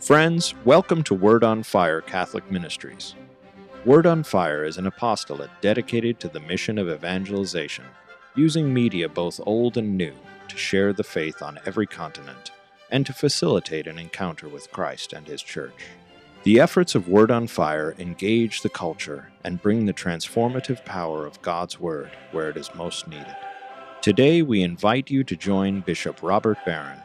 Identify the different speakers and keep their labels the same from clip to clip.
Speaker 1: Friends, welcome to Word on Fire Catholic Ministries. Word on Fire is an apostolate dedicated to the mission of evangelization, using media both old and new to share the faith on every continent and to facilitate an encounter with Christ and His Church. The efforts of Word on Fire engage the culture and bring the transformative power of God's Word where it is most needed. Today we invite you to join Bishop Robert Barron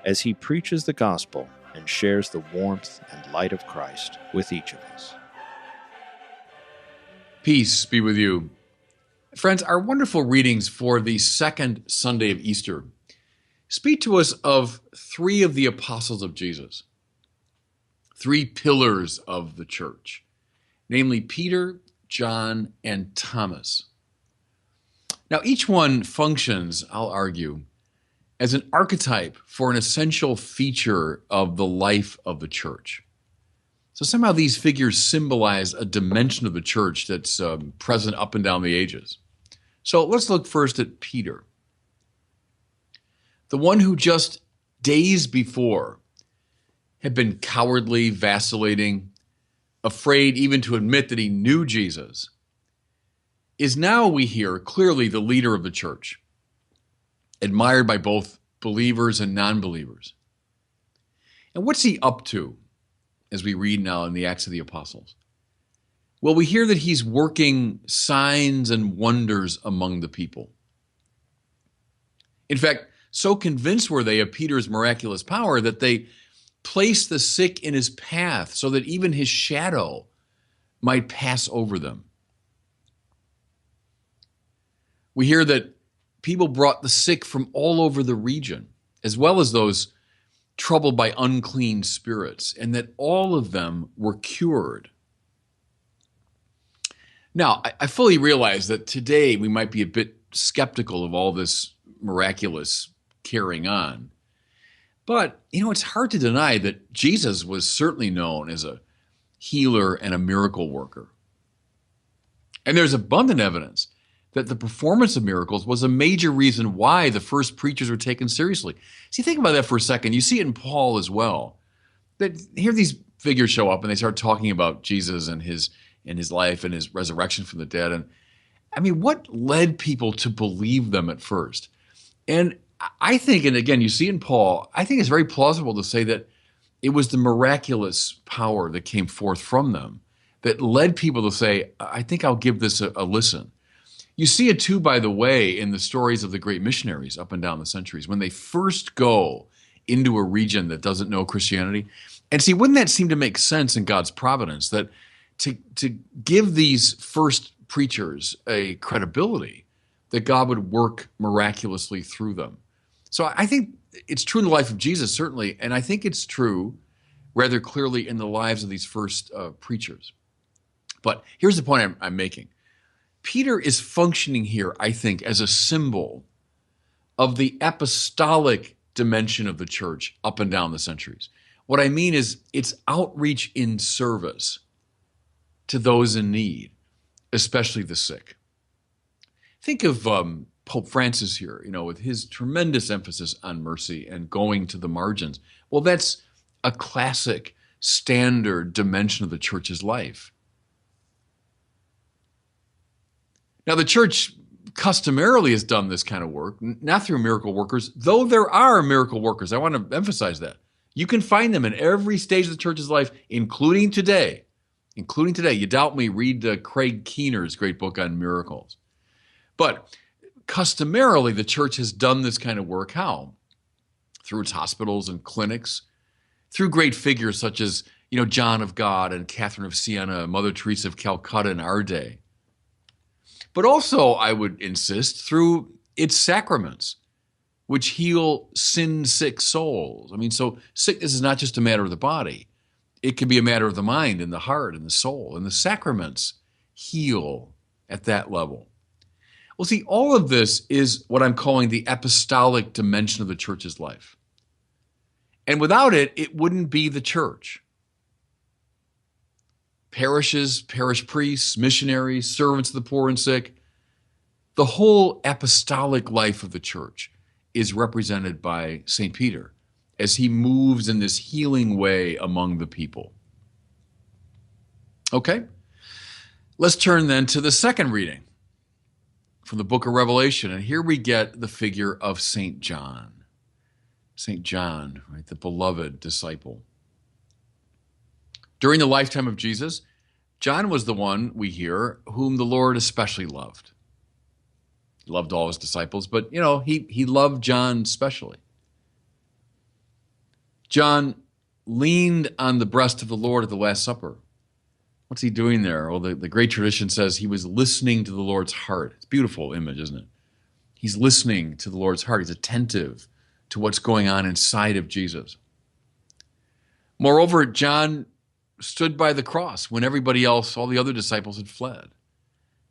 Speaker 1: as he preaches the gospel and shares the warmth and light of Christ with each of us.
Speaker 2: Peace be with you. Friends, our wonderful readings for the second Sunday of Easter speak to us of three of the apostles of Jesus, three pillars of the church, namely Peter, John, and Thomas. Now, each one functions, I'll argue, as an archetype for an essential feature of the life of the church. So somehow these figures symbolize a dimension of the church that's present up and down the ages. So let's look first at Peter, the one who just days before had been cowardly, vacillating, afraid even to admit that he knew Jesus, is now, we hear, clearly the leader of the church, admired by both believers and non-believers. And what's he up to, as we read now in the Acts of the Apostles? Well, we hear that he's working signs and wonders among the people. In fact, so convinced were they of Peter's miraculous power that they placed the sick in his path so that even his shadow might pass over them. We hear that people brought the sick from all over the region, as well as those troubled by unclean spirits, and that all of them were cured. Now, I fully realize that today we might be a bit skeptical of all this miraculous carrying on. But, it's hard to deny that Jesus was certainly known as a healer and a miracle worker. And there's abundant evidence that the performance of miracles was a major reason why the first preachers were taken seriously. See, think about that for a second. You see it in Paul as well. That here these figures show up and they start talking about Jesus and his life and his resurrection from the dead. And I mean, what led people to believe them at first? And I think, and again, you see in Paul, I think it's very plausible to say that it was the miraculous power that came forth from them that led people to say, I think I'll give this a listen. You see it too, by the way, in the stories of the great missionaries up and down the centuries, when they first go into a region that doesn't know Christianity. And see, wouldn't that seem to make sense in God's providence, that to give these first preachers a credibility, that God would work miraculously through them? So I think it's true in the life of Jesus, certainly, and I think it's true rather clearly in the lives of these first preachers. But here's the point I'm making. Peter is functioning here, I think, as a symbol of the apostolic dimension of the church up and down the centuries. What I mean is it's outreach in service to those in need, especially the sick. Think of Pope Francis here, with his tremendous emphasis on mercy and going to the margins. Well, that's a classic, standard dimension of the church's life. Now, the church customarily has done this kind of work, not through miracle workers, though there are miracle workers. I want to emphasize that. You can find them in every stage of the church's life, including today. You doubt me, read Craig Keener's great book on miracles. But customarily, the church has done this kind of work. How? Through its hospitals and clinics, through great figures such as, John of God and Catherine of Siena, Mother Teresa of Calcutta in our day. But also, I would insist, through its sacraments, which heal sin-sick souls. I mean, so sickness is not just a matter of the body. It can be a matter of the mind and the heart and the soul. And the sacraments heal at that level. Well, see, all of this is what I'm calling the apostolic dimension of the church's life. And without it, it wouldn't be the church. Parishes, parish priests, missionaries, servants of the poor and sick. The whole apostolic life of the church is represented by St. Peter as he moves in this healing way among the people. Okay, let's turn then to the second reading from the book of Revelation. And here we get the figure of St. John. St. John, right, the beloved disciple. During the lifetime of Jesus, John was the one, we hear, whom the Lord especially loved. He loved all his disciples, but, he loved John especially. John leaned on the breast of the Lord at the Last Supper. What's he doing there? Well, the great tradition says he was listening to the Lord's heart. It's a beautiful image, isn't it? He's listening to the Lord's heart. He's attentive to what's going on inside of Jesus. Moreover, John stood by the cross when everybody else, all the other disciples, had fled.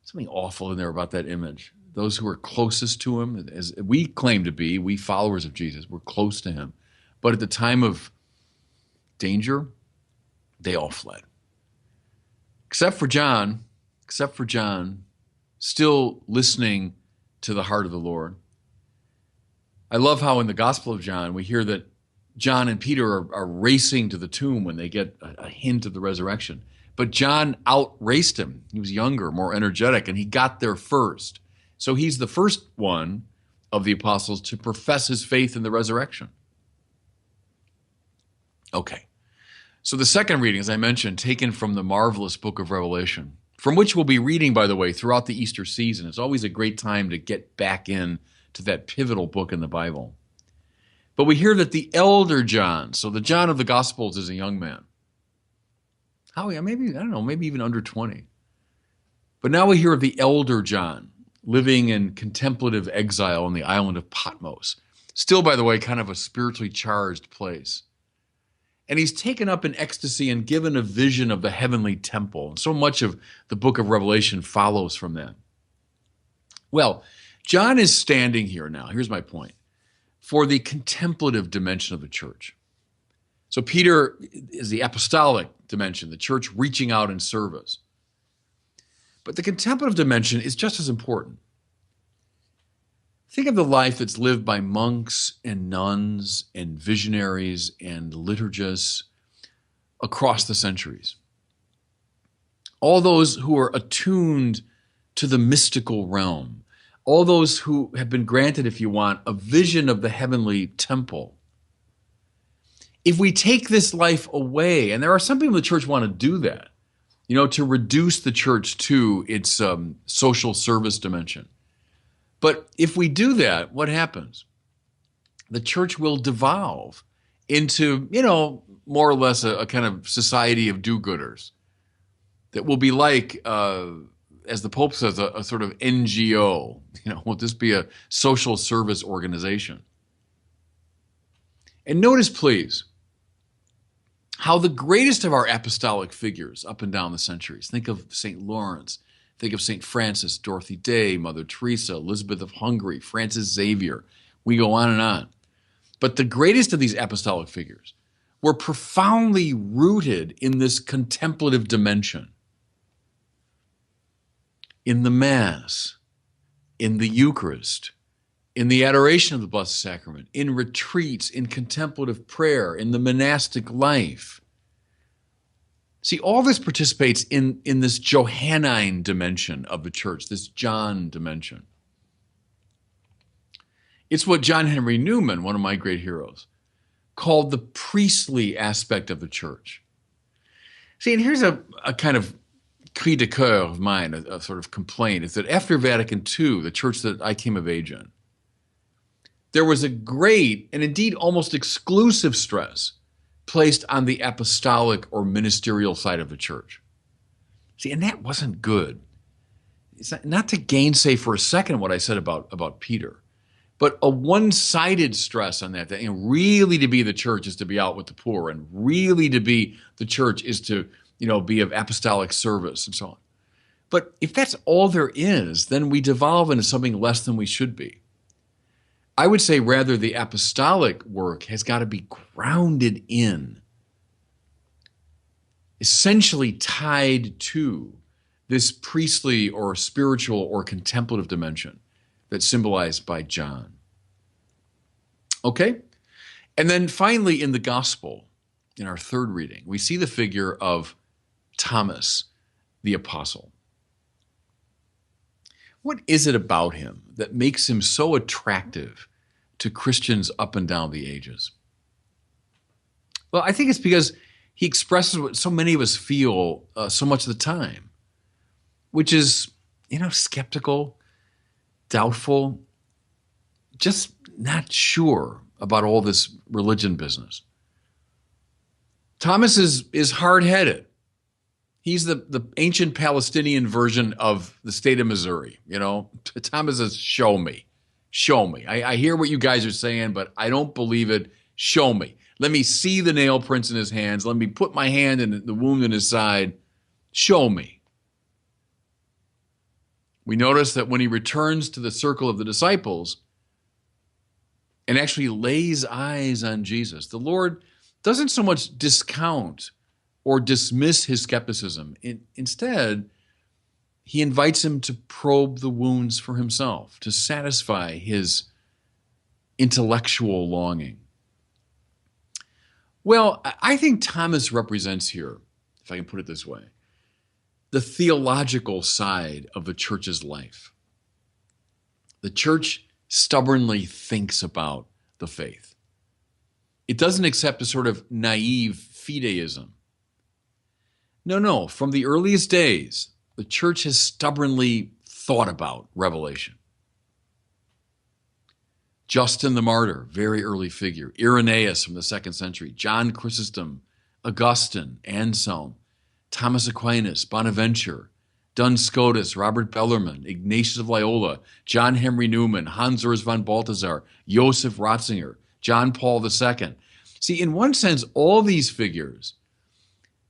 Speaker 2: Something awful in there about that image. Those who were closest to him, as we claim to be, we followers of Jesus, we're close to him. But at the time of danger, they all fled. Except for John, still listening to the heart of the Lord. I love how in the Gospel of John, we hear that John and Peter are racing to the tomb when they get a hint of the resurrection. But John outraced him. He was younger, more energetic, and he got there first. So he's the first one of the apostles to profess his faith in the resurrection. Okay. So the second reading, as I mentioned, taken from the marvelous book of Revelation, from which we'll be reading, by the way, throughout the Easter season. It's always a great time to get back in to that pivotal book in the Bible. But we hear that the elder John, so the John of the Gospels, is a young man. Maybe even under 20. But now we hear of the elder John living in contemplative exile on the island of Patmos. Still, by the way, kind of a spiritually charged place. And he's taken up in ecstasy and given a vision of the heavenly temple. And so much of the book of Revelation follows from that. Well, John is standing here now, here's my point, for the contemplative dimension of the church. So Peter is the apostolic dimension, the church reaching out in service. But the contemplative dimension is just as important. Think of the life that's lived by monks and nuns and visionaries and liturgists across the centuries. All those who are attuned to the mystical realm, all those who have been granted, if you want, a vision of the heavenly temple. If we take this life away, and there are some people in the church want to do that, to reduce the church to its social service dimension. But if we do that, what happens? The church will devolve into, more or less a kind of society of do-gooders that will be like, as the Pope says, a sort of NGO. Will this be a social service organization? And notice, please, how the greatest of our apostolic figures up and down the centuries, think of St. Lawrence, think of St. Francis, Dorothy Day, Mother Teresa, Elizabeth of Hungary, Francis Xavier. We go on and on. But the greatest of these apostolic figures were profoundly rooted in this contemplative dimension. In the Mass, in the Eucharist, in the adoration of the Blessed Sacrament, in retreats, in contemplative prayer, in the monastic life. See, all this participates in this Johannine dimension of the church, this John dimension. It's what John Henry Newman, one of my great heroes, called the priestly aspect of the church. See, and here's a kind of cri de coeur of mine, a sort of complaint, is that after Vatican II, the church that I came of age in, there was a great and indeed almost exclusive stress placed on the apostolic or ministerial side of the church. See, and that wasn't good. It's not to gainsay for a second what I said about Peter, but a one-sided stress on that really to be the church is to be out with the poor, and really to be the church is to, be of apostolic service and so on. But if that's all there is, then we devolve into something less than we should be. I would say rather the apostolic work has got to be grounded in, essentially tied to this priestly or spiritual or contemplative dimension that's symbolized by John. Okay? And then finally, in the gospel, in our third reading, we see the figure of Thomas, the apostle. What is it about him that makes him so attractive to Christians up and down the ages? Well, I think it's because he expresses what so many of us feel so much of the time, which is, skeptical, doubtful, just not sure about all this religion business. Thomas is hard-headed. He's the ancient Palestinian version of the state of Missouri. Thomas says, show me. Show me. I hear what you guys are saying, but I don't believe it. Show me. Let me see the nail prints in his hands. Let me put my hand in the wound in his side. Show me. We notice that when he returns to the circle of the disciples and actually lays eyes on Jesus, the Lord doesn't so much discount or dismiss his skepticism. Instead, he invites him to probe the wounds for himself, to satisfy his intellectual longing. Well, I think Thomas represents here, if I can put it this way, the theological side of the church's life. The church stubbornly thinks about the faith. It doesn't accept a sort of naive fideism. No. From the earliest days, the church has stubbornly thought about revelation. Justin the Martyr, very early figure. Irenaeus from the 2nd century. John Chrysostom, Augustine, Anselm, Thomas Aquinas, Bonaventure, Duns Scotus, Robert Bellarmine, Ignatius of Loyola, John Henry Newman, Hans Urs von Balthasar, Joseph Ratzinger, John Paul II. See, in one sense, all these figures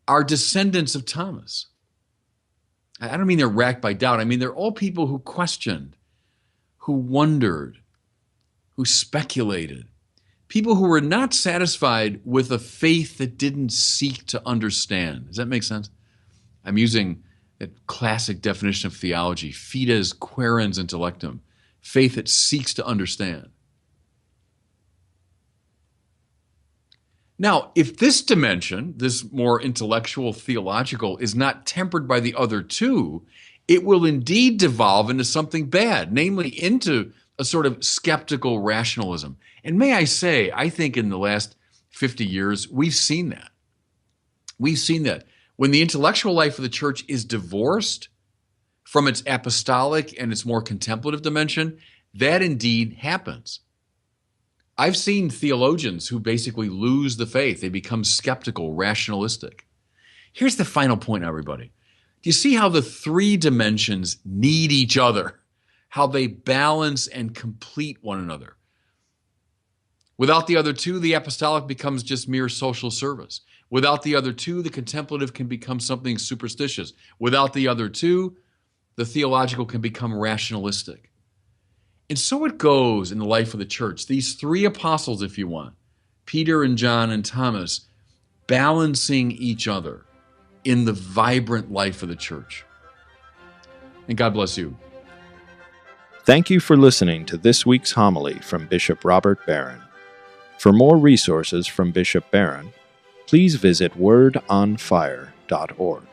Speaker 2: are descendants of Thomas. I don't mean they're racked by doubt. I mean, they're all people who questioned, who wondered, who speculated, people who were not satisfied with a faith that didn't seek to understand. Does that make sense? I'm using that classic definition of theology, fides quaerens intellectum, faith that seeks to understand. Now, if this dimension, this more intellectual, theological, is not tempered by the other two, it will indeed devolve into something bad, namely into a sort of skeptical rationalism. And may I say, I think in the last 50 years, we've seen that. We've seen that. When the intellectual life of the church is divorced from its apostolic and its more contemplative dimension, that indeed happens. I've seen theologians who basically lose the faith. They become skeptical, rationalistic. Here's the final point, everybody. Do you see how the three dimensions need each other? How they balance and complete one another? Without the other two, the apostolic becomes just mere social service. Without the other two, the contemplative can become something superstitious. Without the other two, the theological can become rationalistic. And so it goes in the life of the church. These three apostles, if you want, Peter and John and Thomas, balancing each other in the vibrant life of the church. And God bless you.
Speaker 1: Thank you for listening to this week's homily from Bishop Robert Barron. For more resources from Bishop Barron, please visit wordonfire.org.